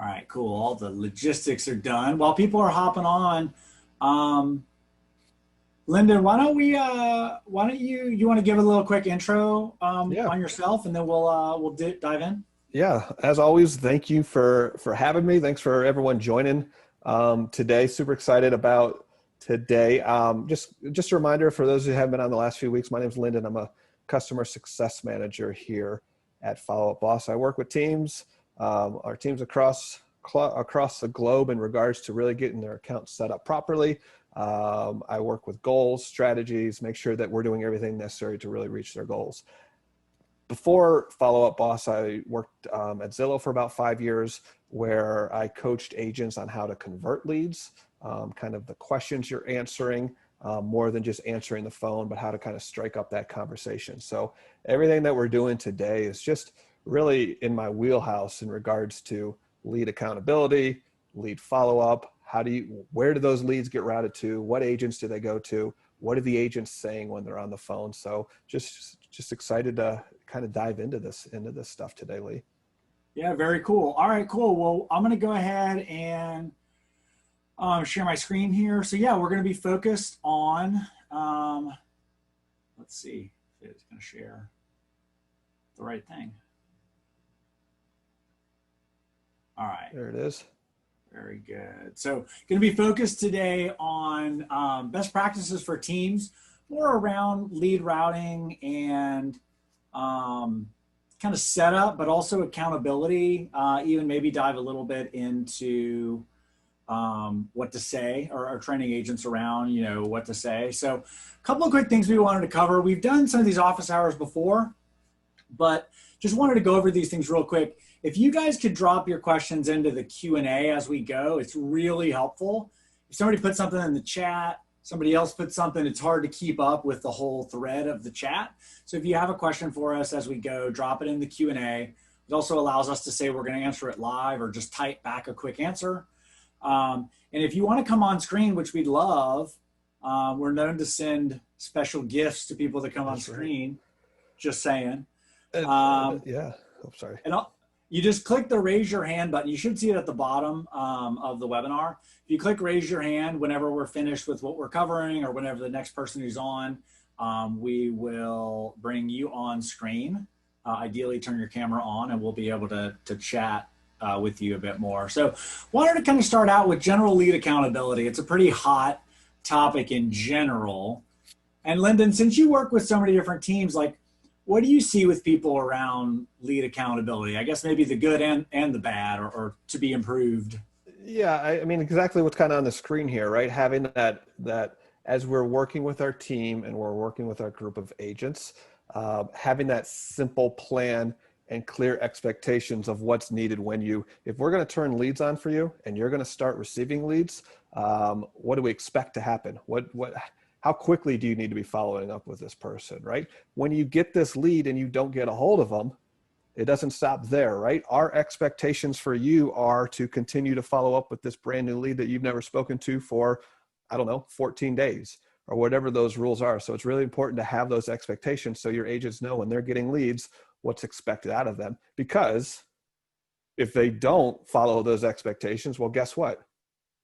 All right, cool. All the logistics are done. While people are hopping on, um, Lyndon, why don't you want to give a little quick intro Yeah. on yourself, and then we'll dive in. Yeah. As always, thank you for having me. Thanks for everyone joining today. Super excited about today. Just a reminder for those who haven't been on the last few weeks, my name is Lyndon. I'm a customer success manager here at Follow Up Boss. I work with teams, our teams across the globe in regards to really getting their accounts set up properly. I work with goals, strategies, make sure that we're doing everything necessary to really reach their goals. Before Follow Up Boss, I worked at Zillow for about 5 years, where I coached agents on how to convert leads, kind of the questions you're answering, more than just answering the phone, but how to kind of strike up that conversation. So everything that we're doing today is just really in my wheelhouse in regards to lead accountability, lead follow-up. Where do those leads get routed to? What agents do they go to? What are the agents saying when they're on the phone? So just excited to kind of dive into this stuff today, Lee. Yeah, very cool. All right, cool. Well, I'm going to go ahead and share my screen here. So yeah, we're going to be focused on, let's see if it's going to share the right thing. All right. There it is. Very good. So going to be focused today on best practices for teams, more around lead routing and kind of setup, but also accountability, even maybe dive a little bit into what to say or training agents around, what to say. So a couple of quick things we wanted to cover. We've done some of these office hours before, but just wanted to go over these things real quick. If you guys could drop your questions into the Q&A as we go, it's really helpful. If somebody puts something in the chat, somebody else puts something, it's hard to keep up with the whole thread of the chat. So if you have a question for us as we go, drop it in the Q&A. It also allows us to say we're going to answer it live or just type back a quick answer. And if you want to come on screen, which we'd love, we're known to send special gifts to people that come on screen. Just saying. Yeah. Oh, sorry. And you just click the raise your hand button. You should see it at the bottom of the webinar. If you click raise your hand whenever we're finished with what we're covering or whenever the next person who's on, we will bring you on screen. Ideally, turn your camera on and we'll be able to chat with you a bit more. So wanted to kind of start out with general lead accountability. It's a pretty hot topic in general. And Lyndon, since you work with so many different teams, like, what do you see with people around lead accountability? I guess maybe the good and the bad or to be improved. Yeah, I mean, exactly what's kind of on the screen here, right? Having that as we're working with our team and we're working with our group of agents, having that simple plan and clear expectations of what's needed if we're going to turn leads on for you and you're going to start receiving leads, what do we expect to happen? How quickly do you need to be following up with this person, right? When you get this lead and you don't get a hold of them, it doesn't stop there, right? Our expectations for you are to continue to follow up with this brand new lead that you've never spoken to for, 14 days or whatever those rules are. So it's really important to have those expectations so your agents know when they're getting leads, what's expected out of them. Because if they don't follow those expectations, well, guess what?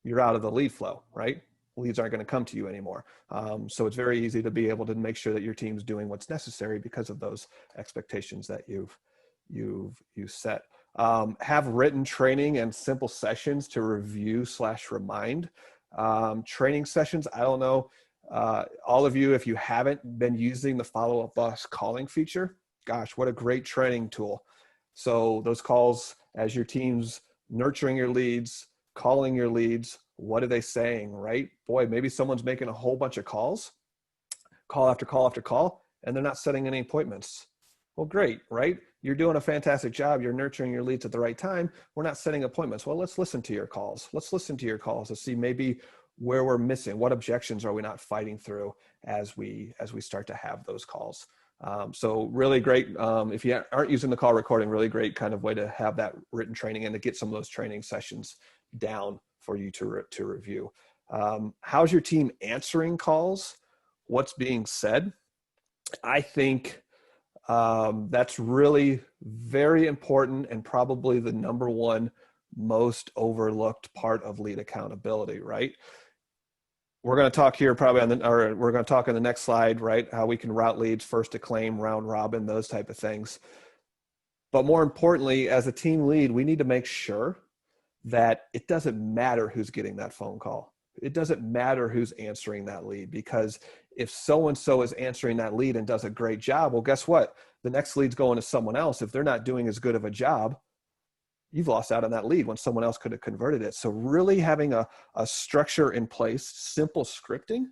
You're out of the lead flow, right? Leads aren't going to come to you anymore. So it's very easy to be able to make sure that your team's doing what's necessary because of those expectations that you've set. Have written training and simple sessions to review/remind. Training sessions, I don't know, all of you, if you haven't been using the Follow Up Boss calling feature, gosh, what a great training tool. So those calls, as your team's nurturing your leads, calling your leads, what are they saying, right? Boy, maybe someone's making a whole bunch of calls, call after call after call, and they're not setting any appointments. Well, great, right? You're doing a fantastic job. You're nurturing your leads at the right time. We're not setting appointments. Well, let's listen to your calls. Let's listen to your calls to see maybe where we're missing. What objections are we not fighting through as we start to have those calls? So really great. If you aren't using the call recording, really great kind of way to have that written training and to get some of those training sessions down for you to review. How's your team answering calls? What's being said? I think that's really very important and probably the number one most overlooked part of lead accountability, right? We're going to talk here probably we're going to talk on the next slide, right? How we can route leads, first Acclaim, round robin, those type of things. But more importantly, as a team lead, we need to make sure that it doesn't matter who's getting that phone call. It doesn't matter who's answering that lead, because if so-and-so is answering that lead and does a great job, well, guess what? The next lead's going to someone else. If they're not doing as good of a job, you've lost out on that lead when someone else could have converted it. So really having a structure in place, simple scripting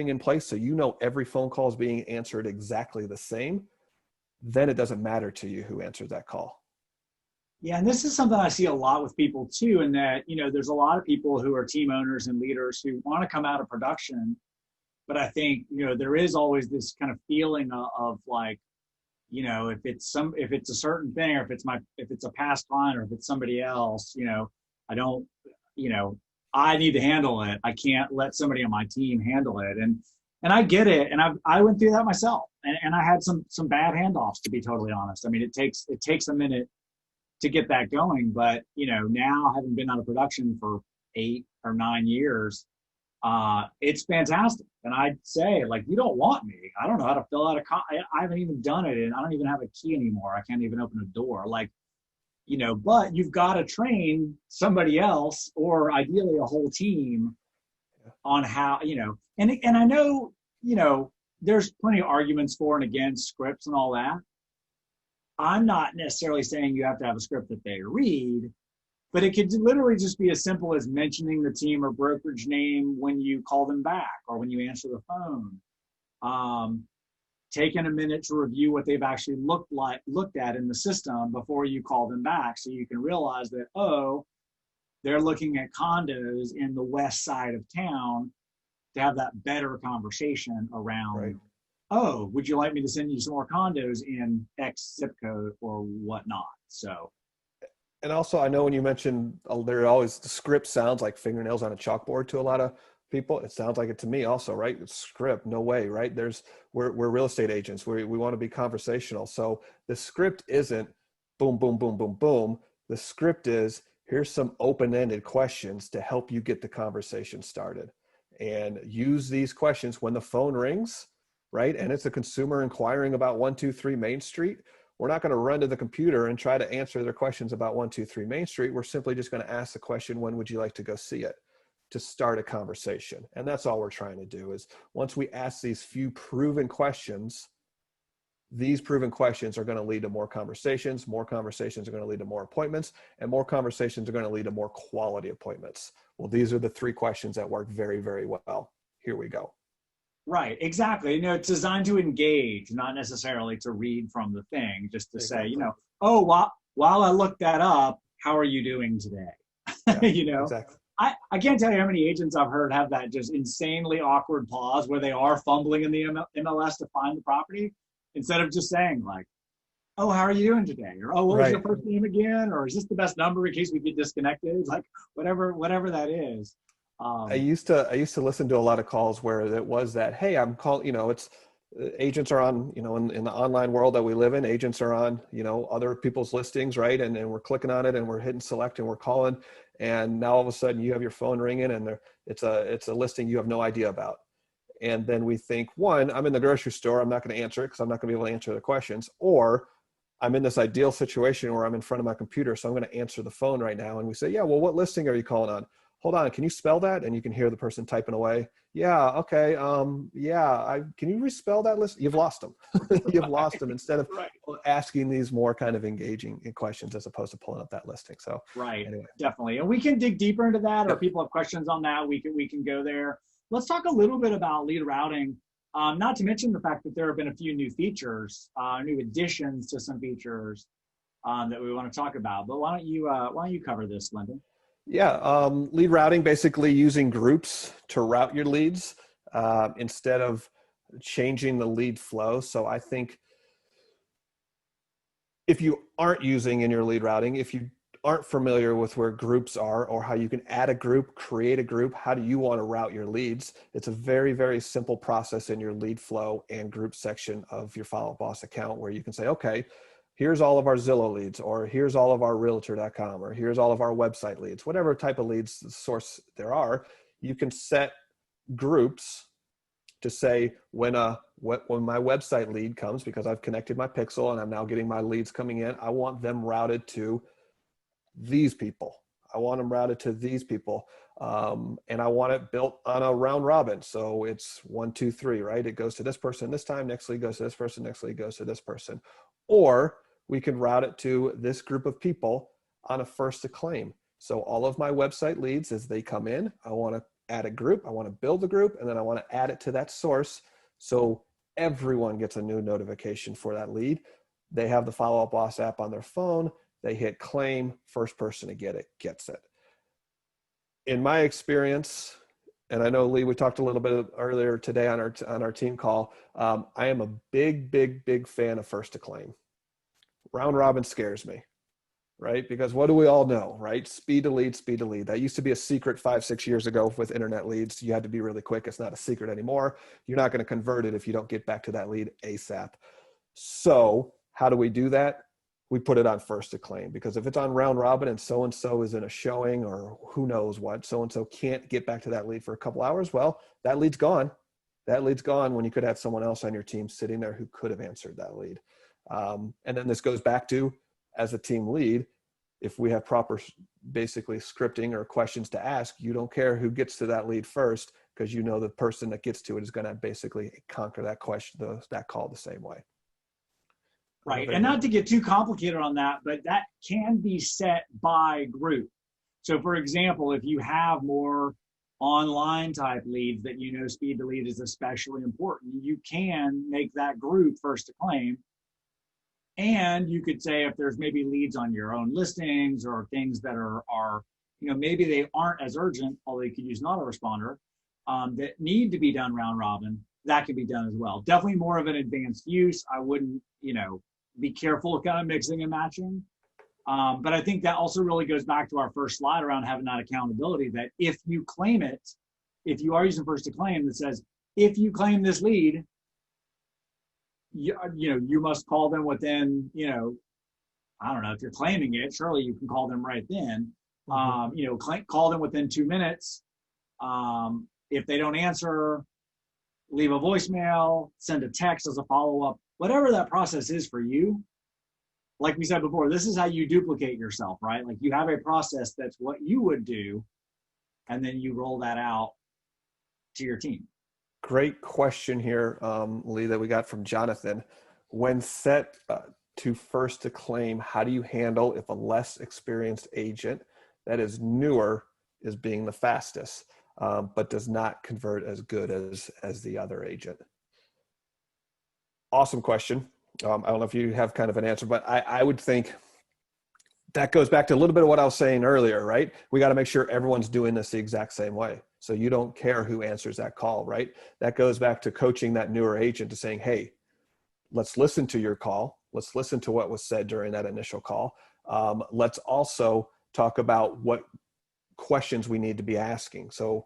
in place, so you know every phone call is being answered exactly the same, then it doesn't matter to you who answers that call. Yeah, and this is something I see a lot with people too, in that, there's a lot of people who are team owners and leaders who want to come out of production, but I think, there is always this kind of feeling of like, if it's a certain thing, or if it's a past client, or if it's somebody else, I don't, I need to handle it. I can't let somebody on my team handle it. And I get it. And I went through that myself, and I had some bad handoffs, to be totally honest. I mean, it takes a minute to get that going, but now, having been out of production for 8 or 9 years, it's fantastic. And I'd say, like, you don't want me. I don't know how to fill out I haven't even done it, and I don't even have a key anymore. I can't even open a door. Like, but you've got to train somebody else, or ideally a whole team, on how, and I know, there's plenty of arguments for and against scripts and all that. I'm not necessarily saying you have to have a script that they read, but it could literally just be as simple as mentioning the team or brokerage name when you call them back or when you answer the phone. Taking a minute to review what they've actually looked at in the system before you call them back, so you can realize that, oh, they're looking at condos in the west side of town, to have that better conversation around, right. Oh, would you like me to send you some more condos in X zip code or whatnot? So. And also, I know when you mentioned, there always, the script sounds like fingernails on a chalkboard to a lot of people. It sounds like it to me also, right? It's script, no way, right? We're real estate agents. We want to be conversational. So the script isn't boom, boom, boom, boom, boom. The script is, here's some open-ended questions to help you get the conversation started. And use these questions when the phone rings, right? And it's a consumer inquiring about 123 Main Street. We're not going to run to the computer and try to answer their questions about 123 Main Street. We're simply just going to ask the question, when would you like to go see it, to start a conversation. And that's all we're trying to do. Is once we ask these few proven questions, these proven questions are going to lead to more conversations. More conversations are going to lead to more appointments, and more conversations are going to lead to more quality appointments. Well, these are the 3 questions that work very, very well. Here we go. Right, exactly. It's designed to engage, not necessarily to read from the thing, just to say, oh, while I looked that up, how are you doing today? Yeah, exactly. I can't tell you how many agents I've heard have that just insanely awkward pause where they are fumbling in the MLS to find the property, instead of just saying, like, oh, how are you doing today? Or, oh, what was your first name again? Or is this the best number in case we get disconnected? Like, whatever that is. I used to listen to a lot of calls where it was that, hey, I'm calling, it's agents are on, in the online world that we live in, agents are on, other people's listings, right? And we're clicking on it and we're hitting select and we're calling. And now all of a sudden you have your phone ringing and it's a listing you have no idea about. And then we think, one, I'm in the grocery store, I'm not going to answer it because I'm not going to be able to answer the questions. Or I'm in this ideal situation where I'm in front of my computer, so I'm going to answer the phone right now. And we say, yeah, well, what listing are you calling on? Hold on, can you spell that? And you can hear the person typing away. Yeah, okay, can you respell that list? You've lost them. You've lost them, instead of asking these more kind of engaging questions as opposed to pulling up that listing. So anyway. Definitely. And we can dig deeper into that, or people have questions on that, we can go there. Let's talk a little bit about lead routing, not to mention the fact that there have been a few new features, new additions to some features that we want to talk about. But why don't you cover this, Lyndon? Yeah, lead routing, basically using groups to route your leads instead of changing the lead flow. So I think if you aren't using in your lead routing, if you aren't familiar with where groups are or how you can add a group, create a group, how do you want to route your leads? It's a very, very simple process in your lead flow and group section of your Follow Up Boss account, where you can say, okay, here's all of our Zillow leads, or here's all of our realtor.com, or here's all of our website leads, whatever type of leads source there are. You can set groups to say when my website lead comes, because I've connected my pixel and I'm now getting my leads coming in, I want them routed to these people. I want them routed to these people. And I want it built on a round robin. So it's 1, 2, 3, right? It goes to this person this time, next lead goes to this person, next lead goes to this person. Or we can route it to this group of people on a first Acclaim. So all of my website leads, as they come in, I want to add a group, I want to build a group, and then I want to add it to that source. So everyone gets a new notification for that lead. They have the Follow Up Boss app on their phone. They hit claim, first person to get it gets it. In my experience, and I know Lee, we talked a little bit earlier today on our team call. I am a big fan of first Acclaim. Round robin scares me, right? Because what do we all know, right? Speed to lead, speed to lead. That used to be a secret 5-6 years ago with internet leads. You had to be really quick. It's not a secret anymore. You're not going to convert it if you don't get back to that lead ASAP. So how do we do that? We put it on first Acclaim, because if it's on round robin and so-and-so is in a showing or who knows what, so-and-so can't get back to that lead for a couple hours, well, that lead's gone. That lead's gone when you could have someone else on your team sitting there who could have answered that lead. And then this goes back to, as a team lead, if we have proper basically scripting or questions to ask, you don't care who gets to that lead first, because you know the person that gets to it is going to basically conquer that question, that call the same way. Right. And not to get too complicated on that, but that can be set by group. So for example, if you have more online type leads that you know speed to lead is especially important, you can make that group first Acclaim. And you could say if there's maybe leads on your own listings or things that are maybe they aren't as urgent, although you could use an autoresponder, that need to be done round robin, that can be done as well. Definitely more of an advanced use. I wouldn't, be careful of kind of mixing and matching. But I think that also really goes back to our first slide around having that accountability, that if you claim it, if you are using first Acclaim that says, if you claim this lead, you must call them within, I don't know, if you're claiming it, surely you can call them right then. Call them within 2 minutes. If they don't answer, leave a voicemail, send a text as a follow-up, whatever that process is for you. Like we said before, this is how you duplicate yourself, right? Like you have a process that's what you would do, and then you roll that out to your team. Great question here, Lee, that we got from Jonathan. When set to first Acclaim, how do you handle if a less experienced agent that is newer is being the fastest, but does not convert as good as the other agent? Awesome question. I don't know if you have kind of an answer, but I would think that goes back to a little bit of what I was saying earlier, right? We got to make sure everyone's doing this the exact same way. So you don't care who answers that call, right? That goes back to coaching that newer agent to saying, hey, let's listen to your call. Let's listen to what was said during that initial call. Let's also talk about what questions we need to be asking. So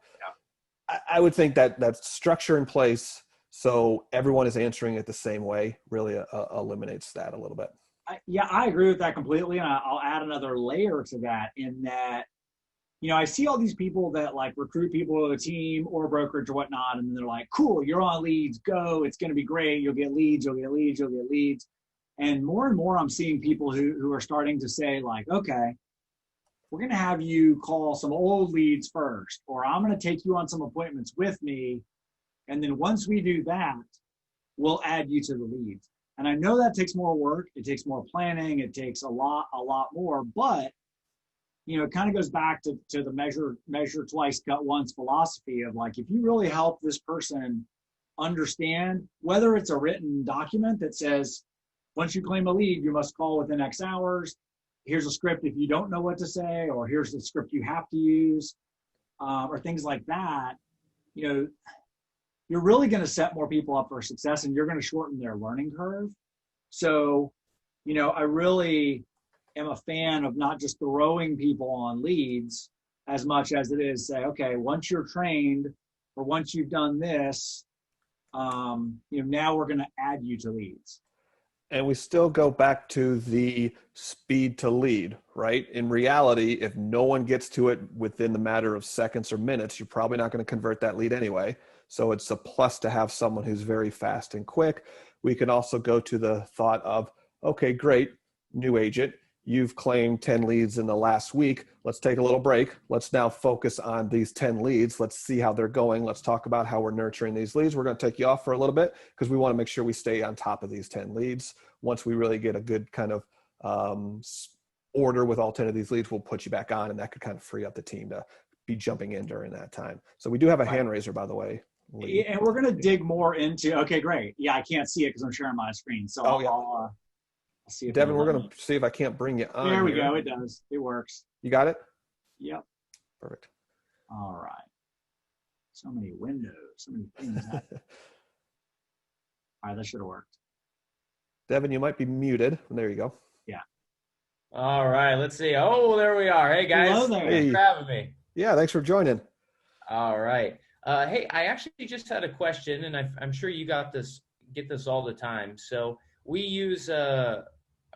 yeah. I would think that structure in place so everyone is answering it the same way really eliminates that a little bit. I agree with that completely. And I'll add another layer to that in that, I see all these people that like recruit people to a team or a brokerage or whatnot. And they're like, cool, you're on leads, go. It's going to be great. You'll get leads, you'll get leads, you'll get leads. And more I'm seeing people who are starting to say like, okay, we're going to have you call some old leads first, or I'm going to take you on some appointments with me. And then once we do that, we'll add you to the leads. And I know that takes more work. It takes more planning. It takes a lot more, but it kind of goes back to the measure twice, cut once philosophy of like, if you really help this person understand, whether it's a written document that says, once you claim a lead, you must call within X hours. Here's a script if you don't know what to say, or here's the script you have to use, or things like that. You're really going to set more people up for success, and you're going to shorten their learning curve. So, I really am a fan of not just throwing people on leads as much as it is say, okay, once you're trained or once you've done this, now we're going to add you to leads. And we still go back to the speed to lead, right? In reality, if no one gets to it within the matter of seconds or minutes, you're probably not going to convert that lead anyway. So it's a plus to have someone who's very fast and quick. We can also go to the thought of, okay, great, new agent. You've claimed 10 leads in the last week. Let's take a little break. Let's now focus on these 10 leads. Let's see how they're going. Let's talk about how we're nurturing these leads. We're going to take you off for a little bit because we want to make sure we stay on top of these 10 leads. Once we really get a good kind of order with all 10 of these leads, we'll put you back on, and that could kind of free up the team to be jumping in during that time. So we do have a hand raiser, by the way. Yeah, and we're going to dig more into, okay, great. Yeah, I can't see it because I'm sharing my screen. So I'll see if Devin, we're going to see if I can't bring you on. There we go. It does. It works. You got it? Yep. Perfect. All right. So many windows, so many things. All right, that should have worked. Devin, you might be muted. There you go. Yeah. All right, let's see. Oh, there we are. Hey, guys. Hello there. Thanks for having me. Yeah, thanks for joining. All right. Hey, I actually just had a question, and I'm sure you get this all the time. So we use,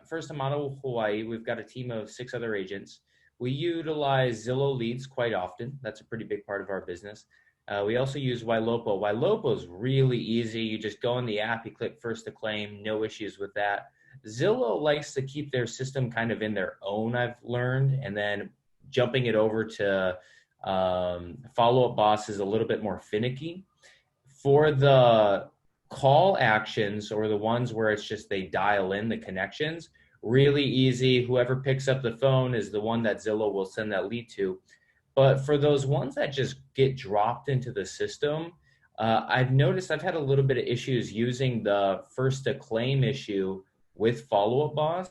first I'm out of Hawaii. We've got a team of 6 other agents. We utilize Zillow leads quite often. That's a pretty big part of our business. We also use Ylopo. Ylopo is really easy. You just go on the app, you click first to claim, no issues with that. Zillow likes to keep their system kind of in their own, I've learned, and then jumping it over to Follow Up Boss is a little bit more finicky. For the call actions, or the ones where it's just they dial in the connections, really easy. Whoever picks up the phone is the one that Zillow will send that lead to. But for those ones that just get dropped into the system, I've noticed I've had a little bit of issues using the first to claim issue with Follow Up Boss,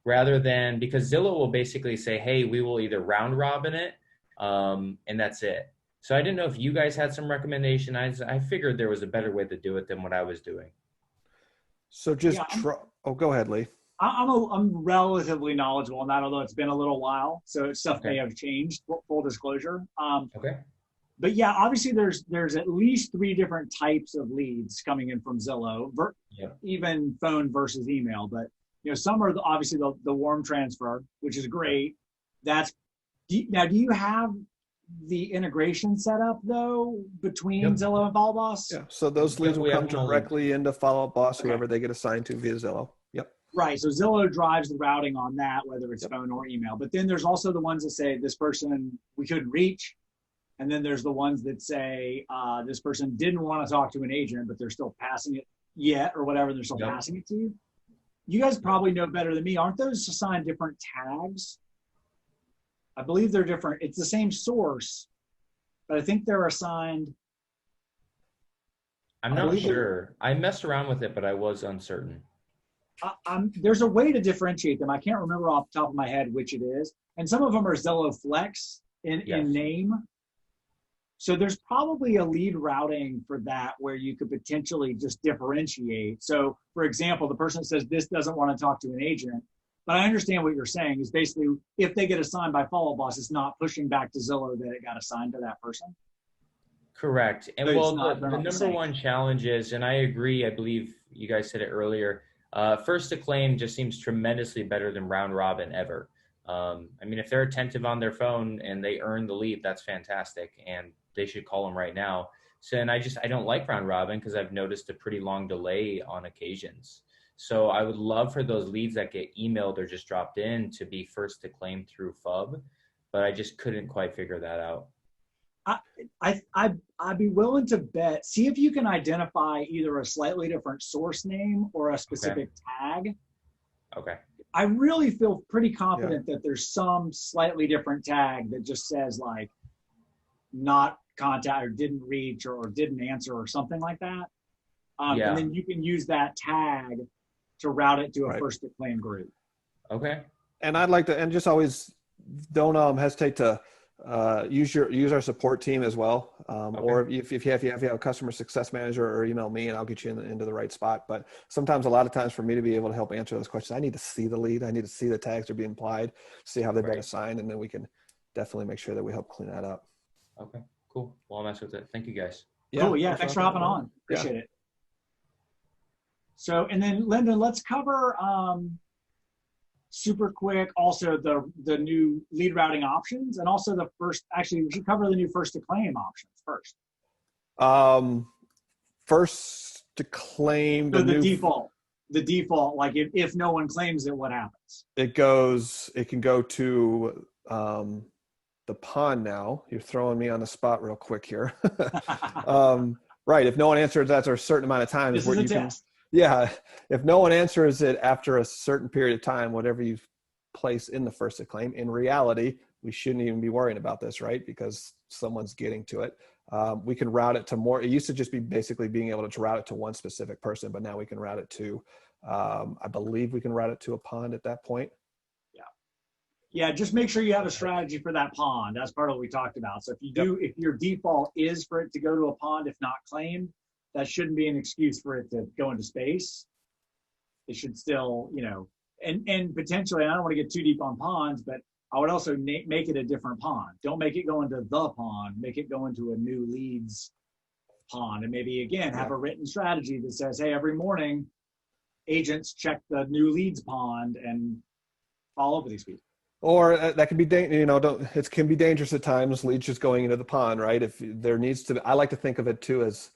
rather than, because Zillow will basically say, hey, we will either round robin it, and that's it. So I didn't know if you guys had some recommendation. I figured there was a better way to do it than what I was doing. So just go ahead, Lee. I'm relatively knowledgeable on that, although it's been a little while, so stuff may have changed. Full disclosure. Okay. But yeah, obviously there's at least 3 different types of leads coming in from Zillow, even phone versus email. But some are obviously the warm transfer, which is great. Now, do you have the integration set up though between Zillow and Follow Up Boss? Yeah. So those leads will come directly into Follow Up Boss, whoever they get assigned to via Zillow. Yep. Right. So Zillow drives the routing on that, whether it's phone or email. But then there's also the ones that say this person we couldn't reach. And then there's the ones that say this person didn't want to talk to an agent, but they're still passing it yet or whatever. They're still passing it to you. You guys probably know better than me. Aren't those assigned different tags? I believe they're different. It's the same source, but I think they're assigned. I'm not sure. I messed around with it, but I was uncertain. There's a way to differentiate them. I can't remember off the top of my head which it is. And some of them are Zillow Flex in name. So there's probably a lead routing for that where you could potentially just differentiate. So for example, the person says this doesn't want to talk to an agent, but I understand what you're saying is basically if they get assigned by Follow Up Boss, it's not pushing back to Zillow that it got assigned to that person. Correct. And so the number one challenge is, and I agree, I believe you guys said it earlier, first to claim just seems tremendously better than round robin ever. I mean, if they're attentive on their phone and they earn the lead, that's fantastic. And they should call them right now. So, and I don't like round robin because I've noticed a pretty long delay on occasions. So I would love for those leads that get emailed or just dropped in to be first to claim through FUB, but I just couldn't quite figure that out. I'd be willing to bet, see if you can identify either a slightly different source name or a specific tag. Okay. I really feel pretty confident that there's some slightly different tag that just says like not contact or didn't reach or didn't answer or something like that. And then you can use that tag to route it to a first to claim group. Okay. And I'd like to, and just always don't hesitate to use our support team as well. Or if you have a customer success manager, or email me and I'll get you into the right spot. But sometimes, a lot of times for me to be able to help answer those questions, I need to see the lead. I need to see the tags are being applied, see how they've been assigned, and then we can definitely make sure that we help clean that up. Okay, cool. Well, I'll mess with it. Thank you guys. Yeah, cool. Yeah. Thanks for hopping on. Appreciate it. So, and then Lyndon, let's cover super quick also the new lead routing options, and also the first, actually we should cover the new first to claim options first. First to claim So the default, like if no one claims it, what happens? It can go to the pond now. You're throwing me on the spot real quick here. Right. If no one answers after a certain amount of time, this is a test. Yeah. If no one answers it after a certain period of time, whatever you place in the first to claim, in reality, we shouldn't even be worrying about this, right? Because someone's getting to it. We can route it to more. It used to just be basically being able to route it to one specific person, but now we can route it to, I believe we can route it to a pond at that point. Yeah, just make sure you have a strategy for that pond. That's part of what we talked about. So if you do, if your default is for it to go to a pond, if not claimed, that shouldn't be an excuse for it to go into space. It should still, and potentially, and I don't want to get too deep on ponds, but I would also make it a different pond. Don't make it go into the pond. Make it go into a new leads pond. And maybe, again, have a written strategy that says, hey, every morning, agents check the new leads pond and follow up with these people. Or that can be, it can be dangerous at times, leads just going into the pond, right? If there needs to be, I like to think of it too as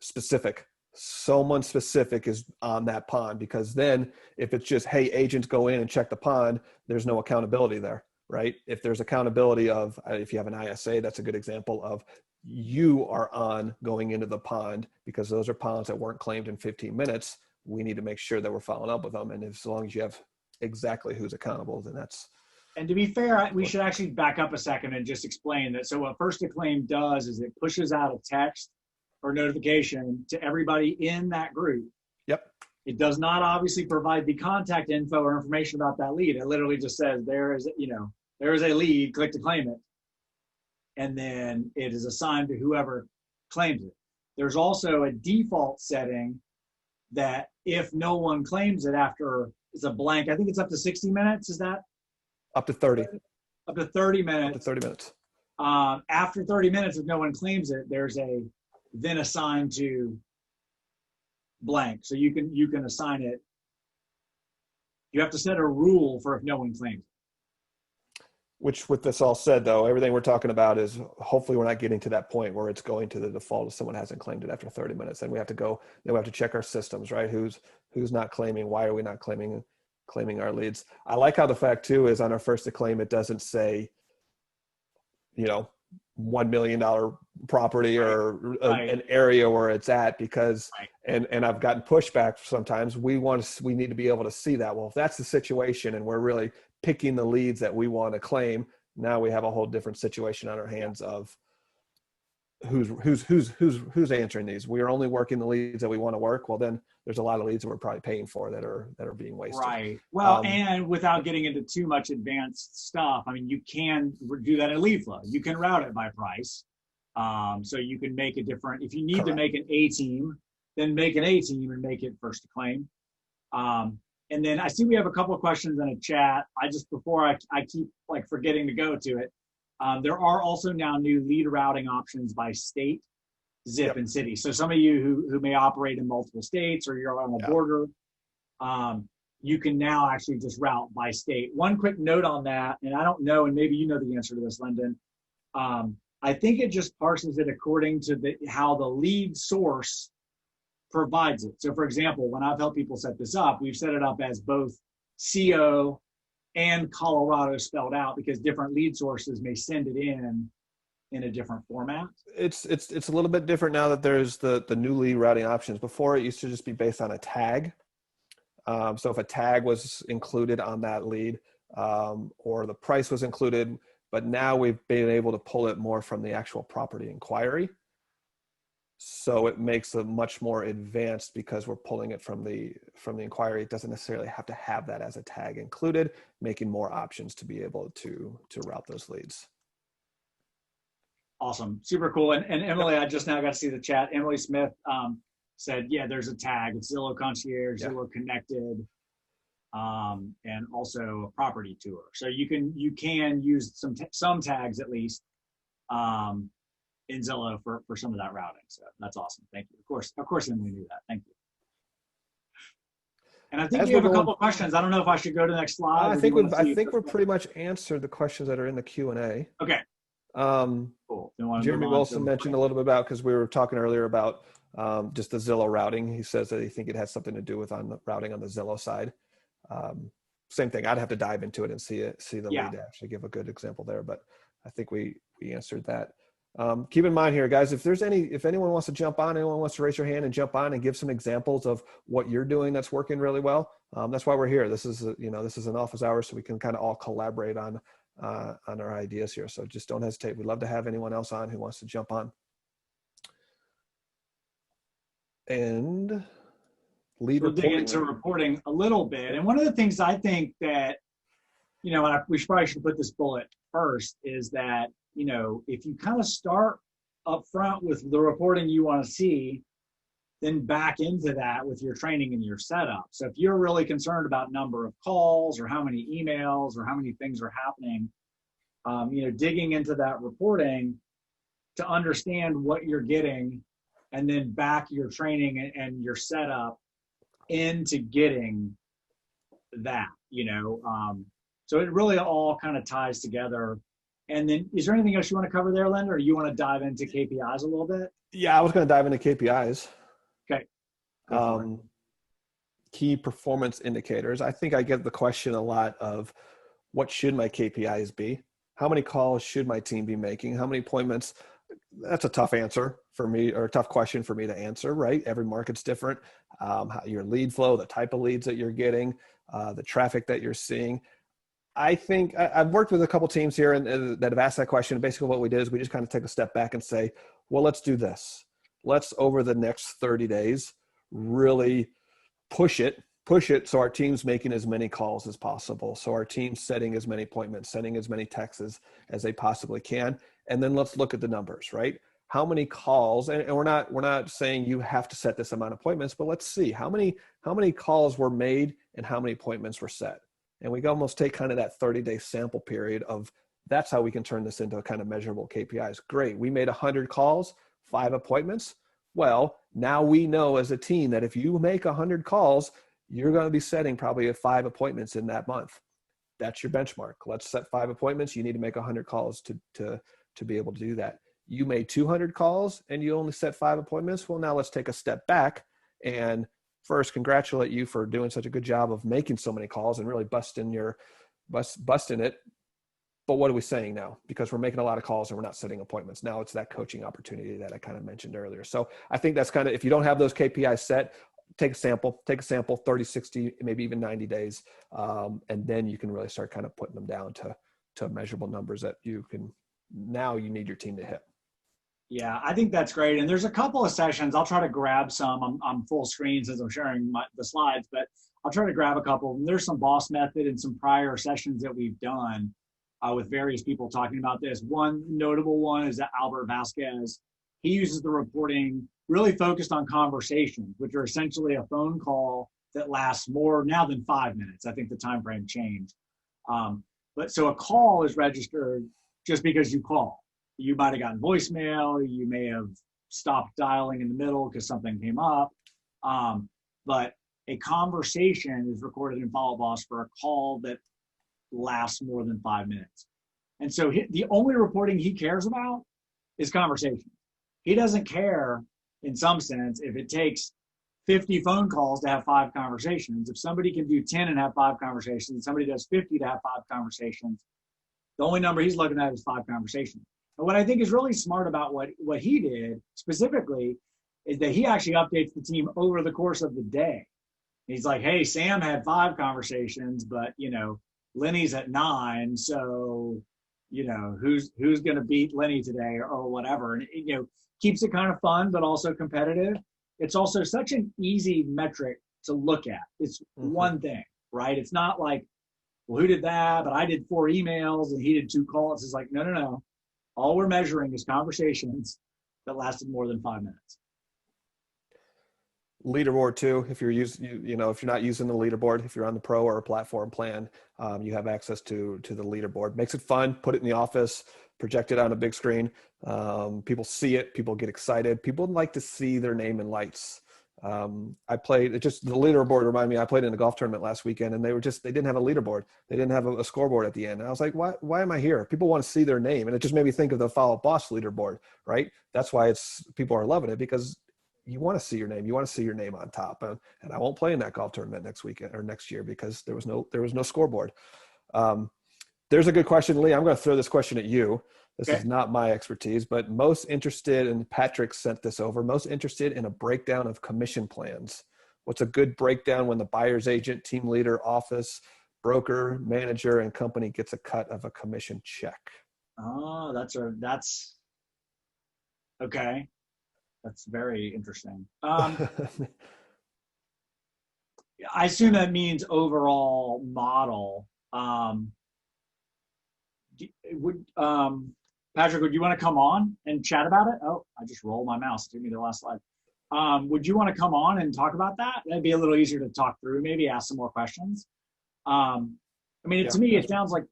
specific. Someone specific is on that pond, because then if it's just, hey, agents go in and check the pond, there's no accountability there, right? If there's accountability of, if you have an ISA, that's a good example of you are on going into the pond, because those are ponds that weren't claimed in 15 minutes. We need to make sure that we're following up with them. And as long as you have exactly who's accountable, then that's. And to be fair, we should actually back up a second and just explain that. So what First to Claim does is it pushes out a text or notification to everybody in that group. Yep. It does not obviously provide the contact info or information about that lead. It literally just says there is a lead, click to claim it. And then it is assigned to whoever claims it. There's also a default setting that if no one claims it after it's a blank, I think it's up to 60 minutes. Is that? Up to 30. Up to 30 minutes. Up to 30 minutes. After 30 minutes, if no one claims it, there's a then assigned to blank. So you can assign it. You have to set a rule for if no one claims it. Which, with this all said, though, everything we're talking about is hopefully we're not getting to that point where it's going to the default if someone hasn't claimed it after 30 minutes. Then we have to check our systems, right? Who's not claiming? Why are we not claiming our leads? I like how the fact too is on our first to claim, it doesn't say, $1 million property or an area where it's at, because, and I've gotten pushback sometimes. We need to be able to see that. Well, if that's the situation and we're really picking the leads that we want to claim, now we have a whole different situation on our hands of who's answering these. We are only working the leads that we want to work. Well, then there's a lot of leads that we're probably paying for that are being wasted. Right. Well, and without getting into too much advanced stuff, I mean, you can do that in lead flow. You can route it by price. So you can make a different, if you need to make an A team, then make an A team and make it first to claim. And then I see we have a couple of questions in a chat. Before I keep forgetting to go to it. There are also now new lead routing options by state, zip, and city. So some of you who may operate in multiple states, or you're on a border, you can now actually just route by state. One quick note on that, and I don't know, and maybe you know the answer to this, Lyndon. I think it just parses it according to how the lead source provides it. So for example, when I've helped people set this up, we've set it up as both CO and Colorado spelled out, because different lead sources may send it in a different format. It's a little bit different now that there's the new lead routing options. Before, it used to just be based on a tag. So if a tag was included on that lead, or the price was included, but now we've been able to pull it more from the actual property inquiry. So it makes it much more advanced because we're pulling it from the inquiry. It doesn't necessarily have to have that as a tag included, making more options to be able to route those leads. Awesome, super cool. And Emily, I just now got to see the chat. Emily Smith said, yeah, there's a tag. It's Zillow Concierge, Zillow Connected, and also a property tour. So you can use some tags at least in Zillow for some of that routing. So that's awesome. Thank you. Of course, Emily knew that. Thank you. And I think As we we're have a going, couple of questions. I don't know if I should go to the next slide. I Or do you think want we've, to I see if think there's we're pretty much answered the questions that are in the Q&A. okay, Um, cool. You want to move Jeremy on Wilson mentioned a little bit about, because we were talking earlier about just the Zillow routing. He says that he think it has something to do with on the routing on the Zillow side. Same thing. I'd have to dive into it and see the Yeah. lead to actually give a good example there, but I think we answered that. Keep in mind here, guys, if anyone wants to jump on, anyone wants to raise your hand and jump on and give some examples of what you're doing that's working really well. That's why we're here. This is an office hour, so we can kind of all collaborate on our ideas here. So just don't hesitate. We'd love to have anyone else on who wants to jump on. And lead we'll dig reporting. into reporting a little bit. And one of the things I think that, we probably should put this bullet first is that, if you kind of start up front with the reporting you want to see, then back into that with your training and your setup. So if you're really concerned about number of calls or how many emails or how many things are happening, digging into that reporting to understand what you're getting and then back your training and your setup into getting that, so it really all kind of ties together. And then is there anything else you want to cover there, Lyndon, or you want to dive into KPIs a little bit? Yeah, I was going to dive into KPIs. Okay. Key performance indicators. I think I get the question a lot of what should my KPIs be? How many calls should my team be making? How many appointments? That's a tough answer for me, or a tough question for me to answer, right? Every market's different. Your lead flow, the type of leads that you're getting, the traffic that you're seeing. I think I've worked with a couple teams here and that have asked that question. Basically what we did is we just kind of take a step back and say, well, let's do this. Let's, over the next 30 days, really push it so our team's making as many calls as possible. So our team's setting as many appointments, sending as many texts as they possibly can. And then let's look at the numbers, right? How many calls, and we're not saying you have to set this amount of appointments, but let's see how many calls were made and how many appointments were set. And we can almost take kind of that 30-day sample period of, that's how we can turn this into a kind of measurable KPIs. Great, we made 100 calls, 5 appointments. Well, now we know as a team that if you make 100 calls, you're going to be setting probably 5 appointments in that month. That's your benchmark. Let's set 5 appointments. You need to make 100 calls to be able to do that. You made 200 calls and you only set 5 appointments. Well, now let's take a step back and first congratulate you for doing such a good job of making so many calls and really busting it. But what are we saying now? Because we're making a lot of calls and we're not setting appointments. Now it's that coaching opportunity that I kind of mentioned earlier. So I think that's kind of, if you don't have those KPIs set, take a sample, 30, 60, maybe even 90 days. And then you can really start kind of putting them down to measurable numbers that you need your team to hit. Yeah, I think that's great. And there's a couple of sessions. I'll try to grab some. I'm full screen since I'm sharing the slides, but I'll try to grab a couple. There's some boss method and some prior sessions that we've done with various people talking about this. One notable one is that Albert Vasquez. He uses the reporting really focused on conversations, which are essentially a phone call that lasts more now than 5 minutes. I think the time frame changed. But so a call is registered just because you call. You might have gotten voicemail. You may have stopped dialing in the middle because something came up. But a conversation is recorded in Follow Boss for a call that lasts more than 5 minutes. And so the only reporting he cares about is conversation. He doesn't care, in some sense, if it takes 50 phone calls to have 5 conversations. If somebody can do 10 and have 5 conversations, and somebody does 50 to have 5 conversations, the only number he's looking at is 5 conversations. And what I think is really smart about what he did specifically is that he actually updates the team over the course of the day. He's like, hey, Sam had 5 conversations, but, Lenny's at 9. So, who's going to beat Lenny today or whatever. And, keeps it kind of fun, but also competitive. It's also such an easy metric to look at. It's one thing, right? It's not like, well, who did that? But I did 4 emails and he did 2 calls. It's like, no. All we're measuring is conversations that lasted more than 5 minutes. Leaderboard too. If you're if you're not using the leaderboard, if you're on the pro or a platform plan, you have access to the leaderboard. Makes it fun. Put it in the office, project it on a big screen. People see it. People get excited. People like to see their name in lights. I played, just the leaderboard reminded me, I played in a golf tournament last weekend, and they didn't have a leaderboard. They didn't have a scoreboard at the end. And I was like, why am I here? People want to see their name. And it just made me think of the Follow Up Boss leaderboard, right? That's why people are loving it, because you want to see your name. You want to see your name on top. And I won't play in that golf tournament next weekend or next year because there was no scoreboard. There's a good question, Lee. I'm going to throw this question at you. This is not my expertise, but most interested, and Patrick sent this over, most interested in a breakdown of commission plans. What's a good breakdown when the buyer's agent, team leader, office, broker, manager, and company gets a cut of a commission check? Oh, that's okay. That's very interesting. I assume that means overall model. Patrick, would you want to come on and chat about it? Oh, I just rolled my mouse. It took me to the last slide. Would you want to come on and talk about that? That'd be a little easier to talk through, maybe ask some more questions. I mean, to me, it sounds like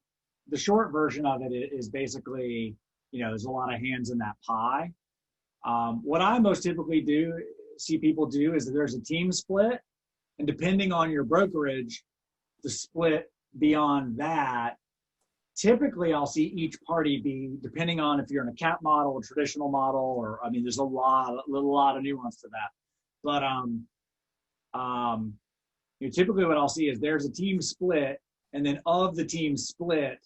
the short version of it is basically, there's a lot of hands in that pie. What I most typically see people do is that there's a team split, and depending on your brokerage, the split beyond that, typically I'll see each party be, depending on if you're in a cap model, a traditional model, or, there's a lot of nuance to that. But typically what I'll see is there's a team split, and then of the team split,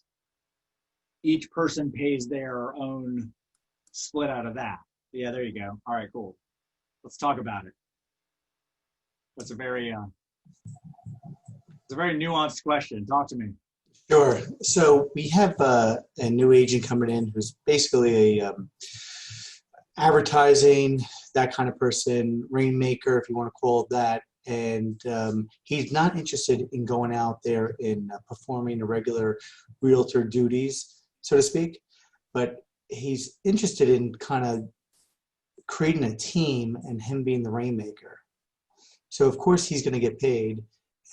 each person pays their own split out of that. Yeah, there you go. All right, cool. Let's talk about it. That's a very nuanced question. Talk to me. Sure. So we have a new agent coming in who's basically a advertising, that kind of person, rainmaker, if you want to call it that. And he's not interested in going out there and performing the regular realtor duties, so to speak, but he's interested in kind of creating a team and him being the rainmaker. So of course he's going to get paid.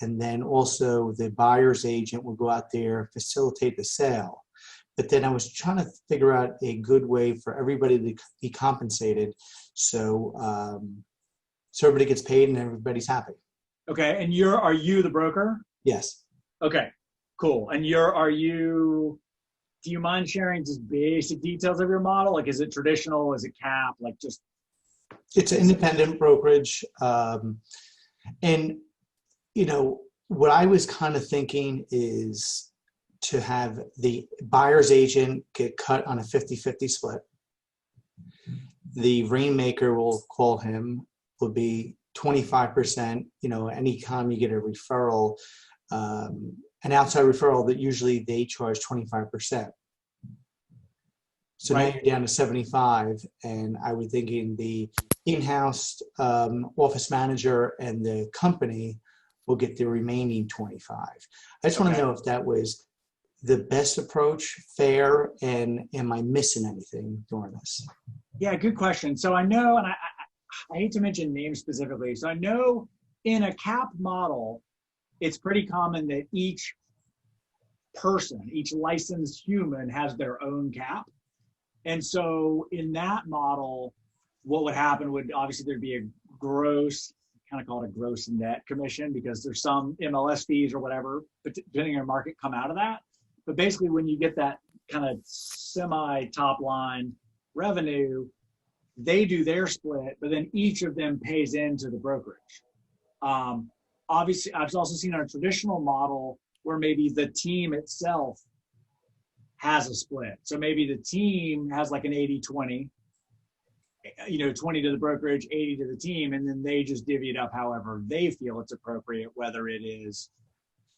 And then also the buyer's agent will go out there, facilitate the sale. But then I was trying to figure out a good way for everybody to be compensated. So everybody gets paid and everybody's happy. Okay. And are you the broker? Yes. Okay, cool. And do you mind sharing just basic details of your model? Like, is it traditional? Is it cap? Like just. It's an independent brokerage. And what I was kind of thinking is to have the buyer's agent get cut on a 50-50 split. The rainmaker, will call him, will be 25%. Anytime you get a referral, an outside referral, that usually they charge 25%. So right. Now you're down to 75, and I was thinking the in-house office manager and the company will get the remaining 25. I just want to know if that was the best approach, fair, and am I missing anything during this? Yeah, good question. So I know, and I hate to mention names specifically. So I know in a cap model, it's pretty common that each person, each licensed human has their own cap. And so in that model, what would happen would obviously there'd be a gross, kind of called a gross net commission, because there's some MLS fees or whatever, but depending on your market, come out of that. But basically when you get that kind of semi top line revenue, they do their split, but then each of them pays into the brokerage. Obviously, I've also seen a traditional model where maybe the team itself has a split. So maybe the team has like an 80-20, 20 to the brokerage, 80 to the team, and then they just divvy it up however they feel it's appropriate, whether it is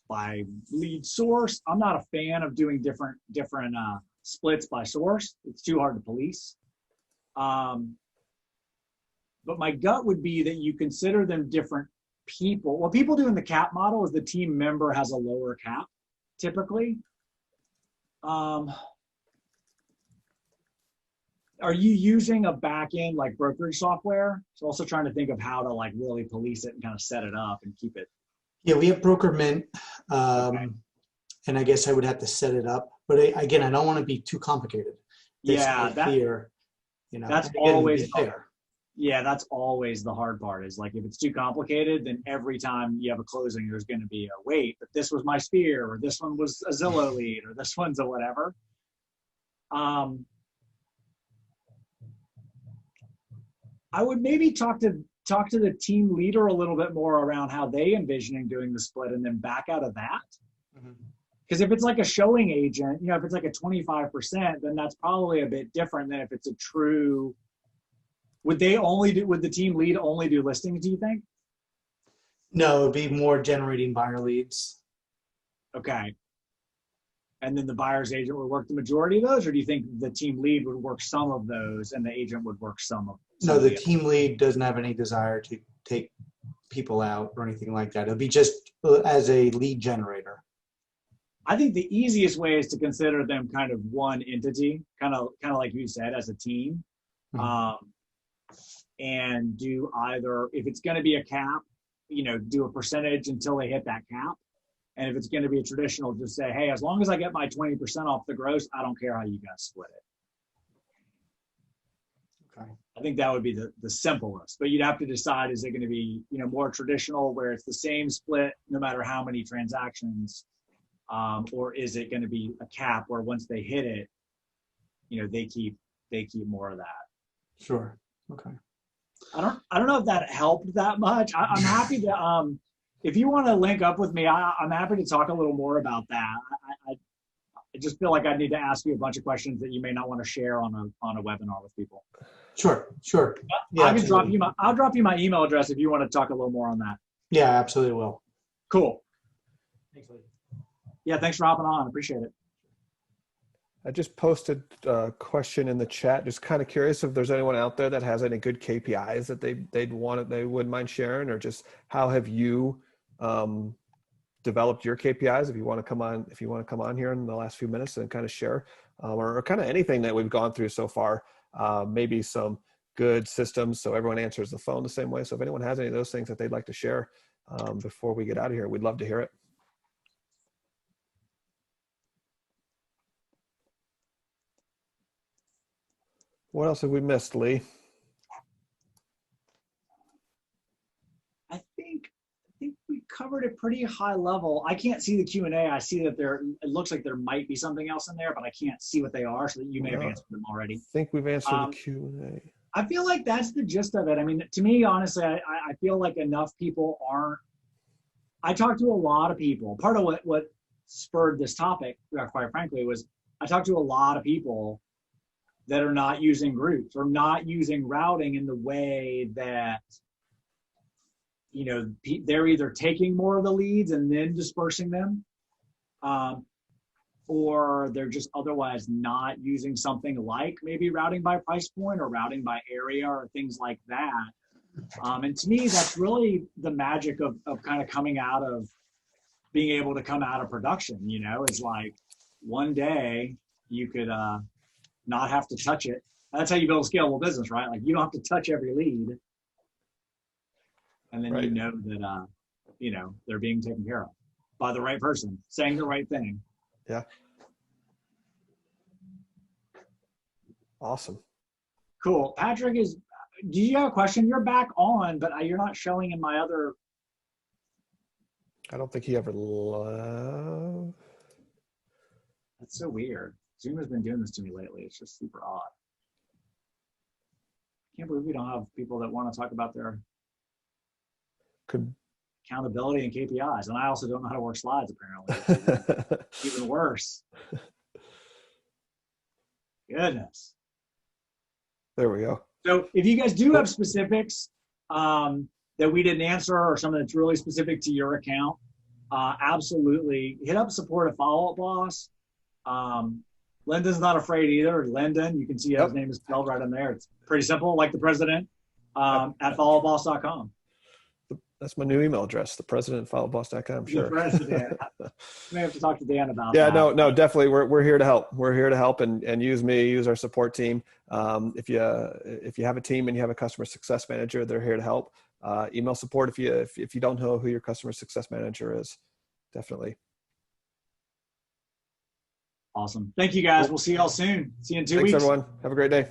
by lead source. I'm not a fan of doing different splits by source. It's too hard to police. But my gut would be that you consider them different people. What people do in the cap model is the team member has a lower cap, typically. Are you using a back-end like brokerage software? So also trying to think of how to like really police it and kind of set it up and keep it. Yeah, we have Broker Mint, Okay. and I guess I would have to set it up. But again, I don't want to be too complicated. Yeah, fear, that's always fair. Yeah, that's always the hard part is like if it's too complicated, then every time you have a closing, there's going to be a wait, but this was my sphere, or this one was a Zillow lead, or this one's a whatever. I would maybe talk to the team leader a little bit more around how they envisioning doing the split and then back out of that. Because if it's like a showing agent, if it's like a 25%, then that's probably a bit different than if it's a true. Would the team lead only do listings, do you think? No, it'd be more generating buyer leads. Okay. And then the buyer's agent would work the majority of those, or do you think the team lead would work some of those and the agent would work some of them? No, the team lead doesn't have any desire to take people out or anything like that. It'll be just as a lead generator. I think the easiest way is to consider them kind of one entity, kind of like you said, as a team. And do either, if it's going to be a cap, do a percentage until they hit that cap. And if it's going to be a traditional, just say, hey, as long as I get my 20% off the gross, I don't care how you guys split it. Okay. I think that would be the simplest, but you'd have to decide, is it going to be, more traditional where it's the same split no matter how many transactions, or is it going to be a cap where once they hit it, they keep more of that. Sure. Okay. I don't know if that helped that much. I'm happy to, if you want to link up with me, I'm happy to talk a little more about that. I just feel like I need to ask you a bunch of questions that you may not want to share on a webinar with people. Sure. Yeah, I'll drop you my email address if you want to talk a little more on that. Yeah, absolutely will. Cool. Thanks, Lee. Yeah, thanks for hopping on. I appreciate it. I just posted a question in the chat. Just kind of curious if there's anyone out there that has any good KPIs that they wouldn't mind sharing, or just how have you developed your KPIs? If you want to come on here in the last few minutes and kind of share, or kind of anything that we've gone through so far, maybe some good systems so everyone answers the phone the same way. So if anyone has any of those things that they'd like to share before we get out of here, we'd love to hear it. What else have we missed, Lee? I think we covered a pretty high level. I can't see the Q&A. I see that it looks like there might be something else in there, but I can't see what they are, so that you may have answered them already. I think we've answered the Q&A. I feel like that's the gist of it. I mean, to me, honestly, I feel like enough people aren't. I talked to a lot of people. Part of what spurred this topic, quite frankly, was I talked to a lot of people that are not using groups or not using routing in the way that, they're either taking more of the leads and then dispersing them, or they're just otherwise not using something like maybe routing by price point or routing by area or things like that. And to me, that's really the magic of kind of coming out of being able to come out of production, is like one day you could not have to touch it. That's how you build a scalable business, right? Like you don't have to touch every lead. And then right. you know that, they're being taken care of by the right person, saying the right thing. Yeah. Awesome. Cool. Patrick, do you have a question? You're back on, but you're not showing in my other. I don't think he ever left. That's so weird. Zoom has been doing this to me lately. It's just super odd. I can't believe we don't have people that want to talk about their accountability and KPIs. And I also don't know how to work slides, apparently. Even worse. Goodness. There we go. So if you guys do have specifics that we didn't answer, or something that's really specific to your account, absolutely hit up support at Follow Up Boss. Lyndon's not afraid either. Lyndon, you can see his name is spelled right in there. It's pretty simple, like the president, at followboss.com. That's my new email address, the president at followboss.com. Sure. The president. May have to talk to Dan about that. Yeah, no, definitely. We're here to help. We're here to help and use our support team. If you have a team and you have a customer success manager, they're here to help. Email support if you don't know who your customer success manager is. Definitely. Awesome. Thank you guys. We'll see y'all soon. See you in 2 weeks. Thanks everyone. Have a great day.